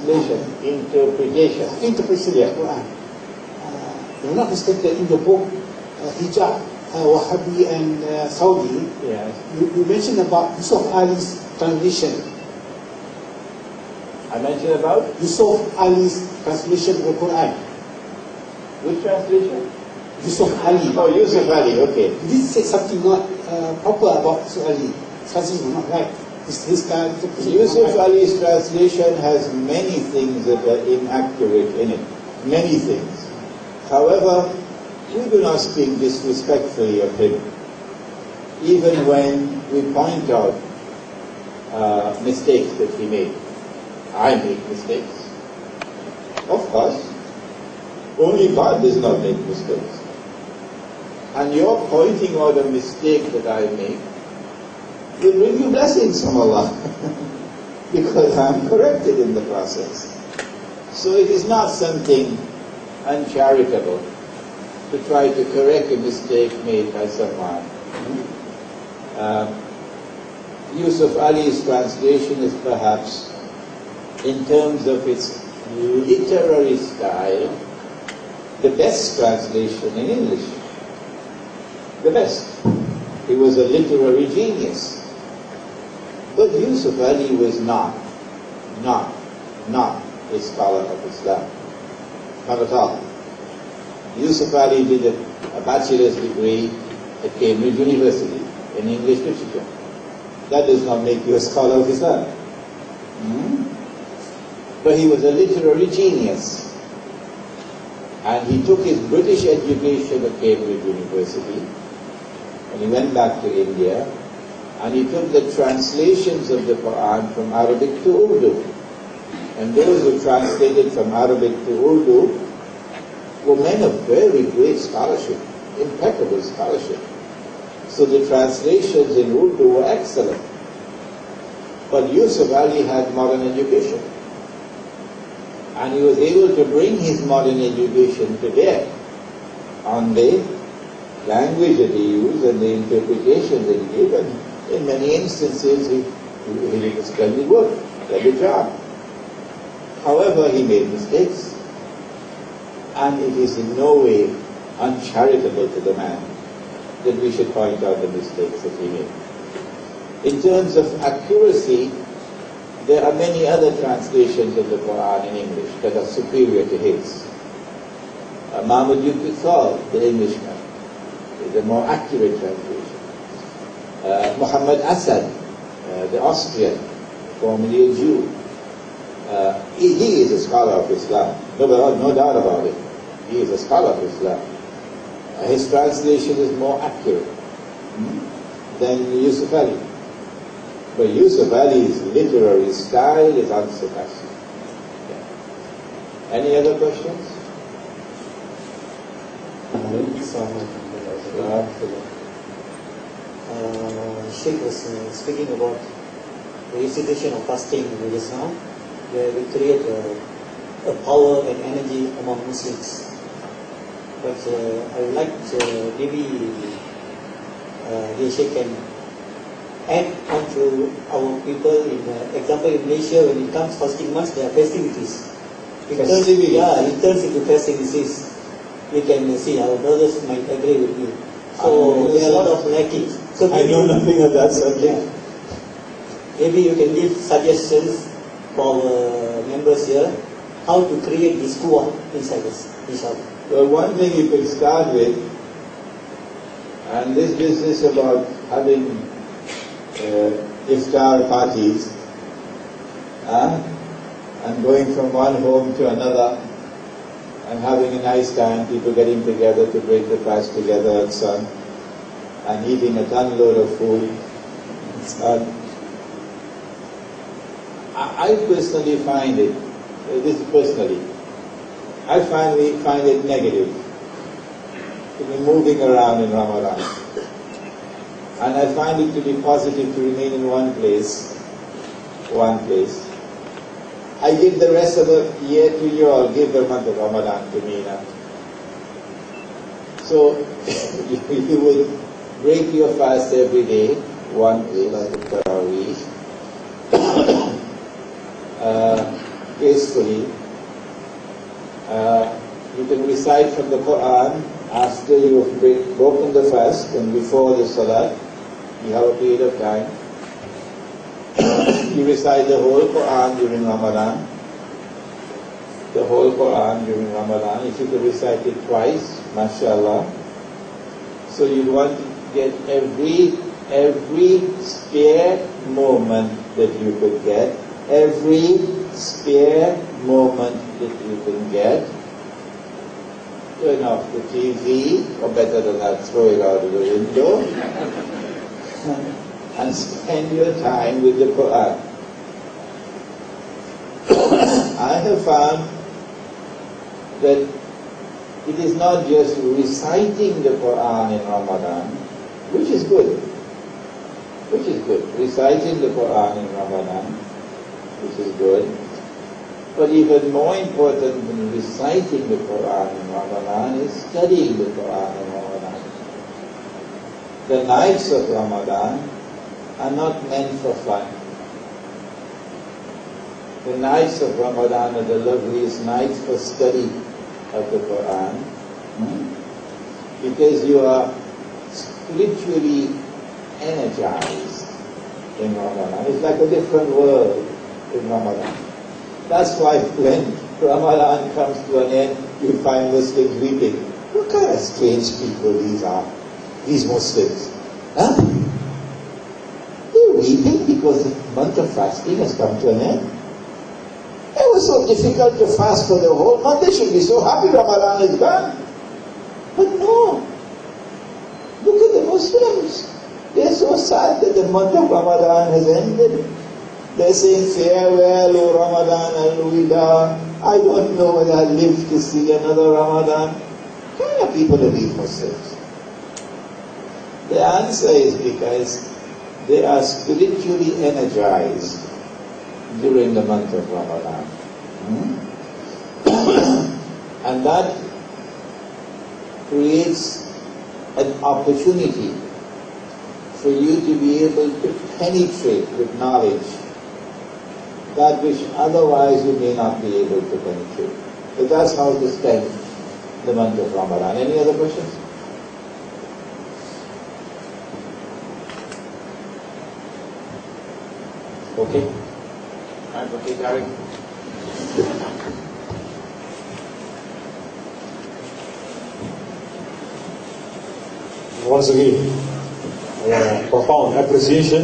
translation, interpretation. Interpretation of the Quran. If I'm not mistaken, in the book Hijab, Wahhabi and Saudi, Yes. you mentioned about Yusuf Ali's translation. I mentioned about Yusuf Ali's translation of the Quran. which translation? Yusuf Ali. Oh, Yusuf Ali. Okay. You did say something not proper about Yusuf Ali. Translation was not right. His Yusuf Ali's translation has many things that are inaccurate in it. Many things. However, we do not speak disrespectfully of him. Even when we point out mistakes that he made. I make mistakes. Of course. Only God does not make mistakes. And your pointing out a mistake that I make will bring you blessings from Allah. Because I am corrected in the process. So it is not something uncharitable to try to correct a mistake made by someone. Yusuf Ali's translation is perhaps, in terms of its literary style, the best translation in English. The best. He was a literary genius. But Yusuf Ali was not a scholar of Islam. Not at all. Yusuf Ali did a bachelor's degree at Cambridge University in English literature. That does not make you a scholar of Islam. But he was a literary genius. And he took his British education at Cambridge University, and he went back to India, and he took the translations of the Quran from Arabic to Urdu. And those who translated from Arabic to Urdu were men of very great scholarship, impeccable scholarship. So the translations in Urdu were excellent. But Yusuf Ali had modern education. And he was able to bring his modern education to bear on the language that he used and the interpretation that he gave. And in many instances, he did a splendid work, a good job. However, he made mistakes. And it is in no way uncharitable to the man that we should point out the mistakes that he made. In terms of accuracy, there are many other translations of the Quran in English that are superior to his. Mahmud Yuqithal, the Englishman, is a more accurate translation. Muhammad Asad, the Austrian, formerly a Jew, he is a scholar of Islam. No doubt about it. He is a scholar of Islam. His translation is more accurate than Yusuf Ali. But Yusuf Ali's literary style is unsurpassed. Any other questions? Sheikh was speaking about the institution of fasting just now, where we create a power and energy among Muslims. But I would like maybe the Sheikh can add on to our people. In example, in Malaysia, when it comes fasting months, there are festivities. It turns into festivities. We can see our brothers might agree with me. So there are a lot of lacking. So I know nothing of that subject. Maybe you can give suggestions for our members here how to create this kuwah inside us, inshallah. Well, one thing you could start with, and this business about having iftar parties, and going from one home to another, and having a nice time, people getting together to break the fast together and so on, and eating a ton-load of food. I personally find it, I find it negative to be moving around in Ramadan. And I find it to be positive to remain in one place. I give the rest of the year to you all, give the month of Ramadan to me now. So, if you would break your fast every day, one day like Tarawih, gracefully. You can recite from the Quran after you've broken the fast and before the Salat. You have a period of time. You recite the whole Quran during Ramadan. The whole Quran during Ramadan. If you could recite it twice, mashallah. So you want to get every spare moment that you could get, every spare moment that you can get. Turn off the TV, or better than that, throw it out of the window, and spend your time with the Quran. I have found that it is not just reciting the Quran in Ramadan, which is good. Reciting the Quran in Ramadan, which is good. But even more important than reciting the Quran in Ramadan is studying the Quran in Ramadan. The nights of Ramadan are not meant for fun. The nights of Ramadan are the loveliest nights for study of the Quran, because you are spiritually energized in Ramadan. It's like a different world in Ramadan. That's why when Ramadan comes to an end, you find Muslims weeping. What kind of strange people these are, these Muslims? Huh? They're weeping because the month of fasting has come to an end. It was so difficult to fast for the whole month. They should be so happy Ramadan is gone. But no. Look at the Muslims. They're so sad that the month of Ramadan has ended. They're saying, farewell, O Ramadan, al-Wida. I don't know whether I'll live to see another Ramadan. What kind of people are these Muslims? The answer is because they are spiritually energized during the month of Ramadan. And that creates an opportunity for you to be able to penetrate with knowledge that which otherwise you may not be able to penetrate. So that's how to spend the month of Ramadan. Any other questions? Okay. Okay, Gary. Once again, profound appreciation